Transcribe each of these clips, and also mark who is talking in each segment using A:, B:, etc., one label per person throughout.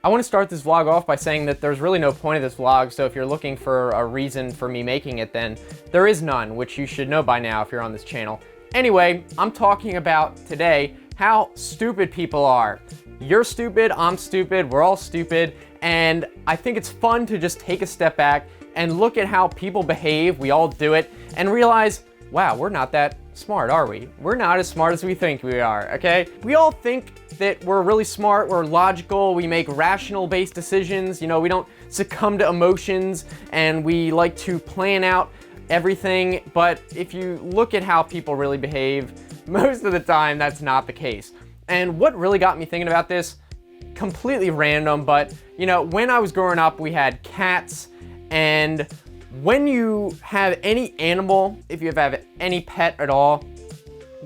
A: I want to start this vlog off by saying that there's really no point of this vlog, so if you're looking for a reason for me making it, then there is none, which you should know by now if you're on this channel. Anyway, I'm talking about today how stupid people are. You're stupid, I'm stupid, we're all stupid, and I think it's fun to just take a step back and look at how people behave, we all do it, and realize, wow, we're not that smart, are we? We're not as smart as we think we are, okay? We all think that we're really smart, we're logical, we make rational-based decisions, you know, we don't succumb to emotions, and we like to plan out everything, but if you look at how people really behave, most of the time that's not the case. And what really got me thinking about this, completely random, but you know, when I was growing up, we had cats, and when you have any animal, if you have any pet at all,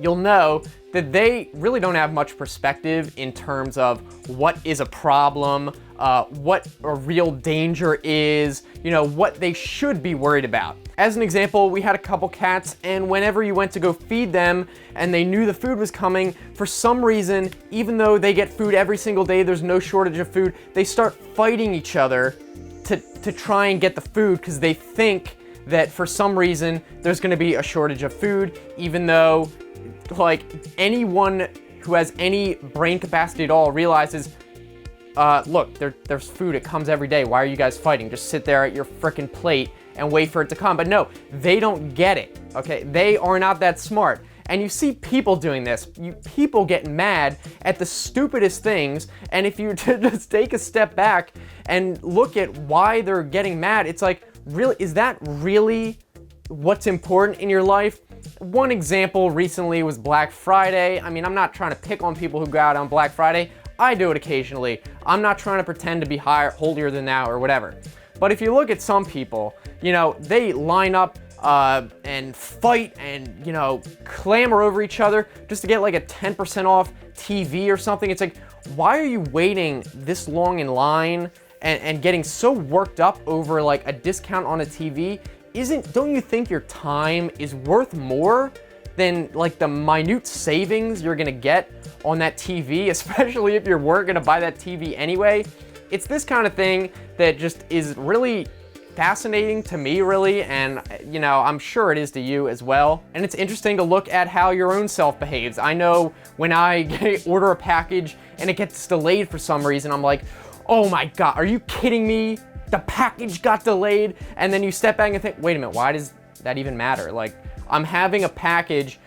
A: you'll know that they really don't have much perspective in terms of what is a problem, what a real danger is, you know, what they should be worried about. As an example, we had a couple cats, and whenever you went to go feed them and they knew the food was coming, for some reason, even though they get food every single day, there's no shortage of food, they start fighting each other to try and get the food because they think that for some reason there's going to be a shortage of food, even though like anyone who has any brain capacity at all realizes, look, there's food, it comes every day, why are you guys fighting? Just sit there at your frickin' plate and wait for it to come. But no, they don't get it, okay? They are not that smart. And you see people doing this. People get mad at the stupidest things, and if you just take a step back and look at why they're getting mad, it's like, really, is that really what's important in your life? One example recently was Black Friday. I mean, I'm not trying to pick on people who go out on Black Friday. I do it occasionally. I'm not trying to pretend to be holier than thou or whatever. But if you look at some people, you know, they line up and fight and, you know, clamor over each other just to get like a 10% off TV or something. It's like, why are you waiting this long in line and getting so worked up over like a discount on a TV? Don't you think your time is worth more than like the minute savings you're gonna get on that TV, especially if you were gonna buy that TV anyway? It's this kind of thing that just is really fascinating to me, really, and you know, I'm sure it is to you as well. And it's interesting to look at how your own self behaves. I know when I order a package and it gets delayed for some reason, I'm like, oh my God, are you kidding me? The package got delayed. And then you step back and think, wait a minute, why does that even matter? Like, I'm having a package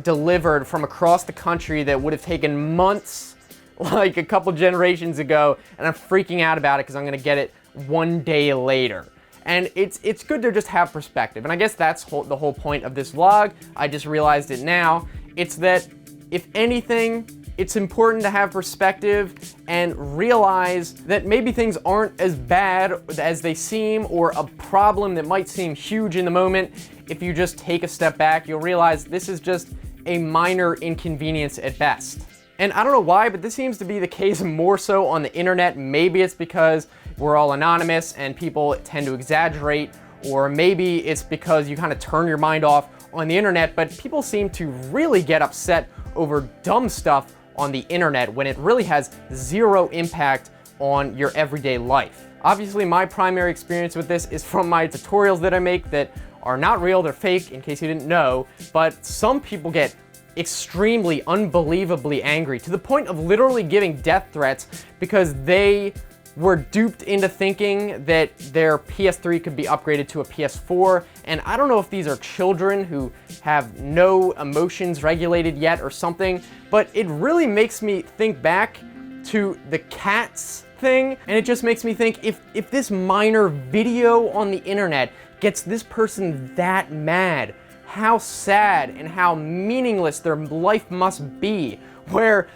A: delivered from across the country that would have taken months, like a couple generations ago, and I'm freaking out about it because I'm gonna get it one day later. And it's good to just have perspective. And I guess that's the whole point of this vlog. I just realized it now. It's that, if anything, it's important to have perspective and realize that maybe things aren't as bad as they seem, or a problem that might seem huge in the moment. If you just take a step back, you'll realize this is just a minor inconvenience at best. And I don't know why, but this seems to be the case more so on the internet. Maybe it's because we're all anonymous and people tend to exaggerate, or maybe it's because you kind of turn your mind off on the internet, but people seem to really get upset over dumb stuff on the internet when it really has zero impact on your everyday life. Obviously, my primary experience with this is from my tutorials that I make that are not real, they're fake, in case you didn't know, but some people get extremely, unbelievably angry to the point of literally giving death threats because they were duped into thinking that their PS3 could be upgraded to a PS4. And I don't know if these are children who have no emotions regulated yet or something, but it really makes me think back to the cats thing. And it just makes me think, if this minor video on the internet gets this person that mad, how sad and how meaningless their life must be, where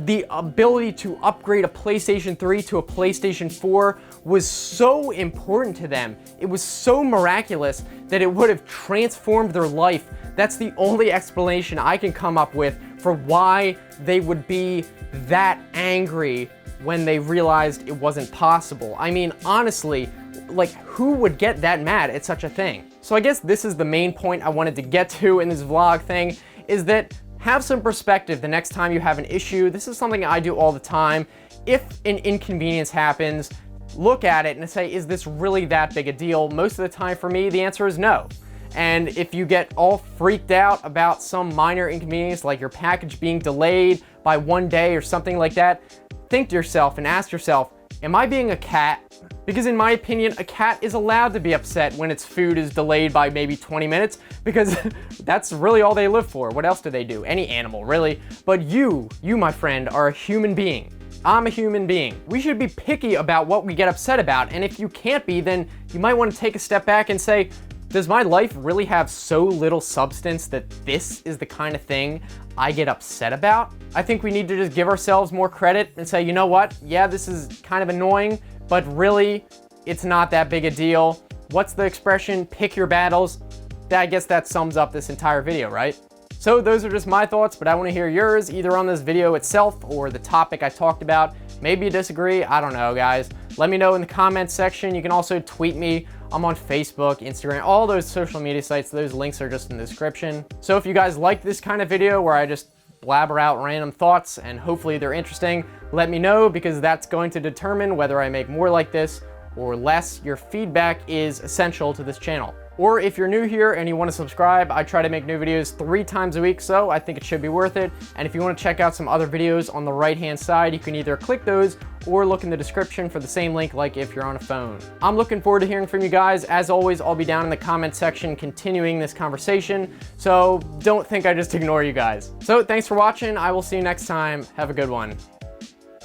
A: the ability to upgrade a PlayStation 3 to a PlayStation 4 was so important to them. It was so miraculous that it would have transformed their life. That's the only explanation I can come up with for why they would be that angry when they realized it wasn't possible. I mean, honestly, like, who would get that mad at such a thing? So I guess this is the main point I wanted to get to in this vlog thing, is that have some perspective the next time you have an issue. This is something I do all the time. if an inconvenience happens, look at it and say, is this really that big a deal? Most of the time for me, the answer is no. And if you get all freaked out about some minor inconvenience, like your package being delayed by 1 day or something like that, think to yourself and ask yourself, am I being a cat? Because in my opinion, a cat is allowed to be upset when its food is delayed by maybe 20 minutes, because that's really all they live for. What else do they do? Any animal, really. But you, my friend, are a human being. I'm a human being. We should be picky about what we get upset about, and if you can't be, then you might want to take a step back and say, does my life really have so little substance that this is the kind of thing I get upset about? I think we need to just give ourselves more credit and say, you know what? Yeah, this is kind of annoying, but really, it's not that big a deal. What's the expression? Pick your battles. I guess that sums up this entire video, right? So those are just my thoughts, but I want to hear yours, either on this video itself or the topic I talked about. Maybe you disagree, I don't know, guys. Let me know in the comments section. You can also tweet me. I'm on Facebook, Instagram, all those social media sites. Those links are just in the description. So if you guys like this kind of video where I just blabber out random thoughts and hopefully they're interesting, let me know, because that's going to determine whether I make more like this or less. Your feedback is essential to this channel. Or if you're new here and you want to subscribe, I try to make new videos 3 times a week, so I think it should be worth it. And if you want to check out some other videos on the right-hand side, you can either click those or look in the description for the same link, like if you're on a phone. I'm looking forward to hearing from you guys. As always, I'll be down in the comment section continuing this conversation, so don't think I just ignore you guys. So thanks for watching. I will see you next time. Have a good one.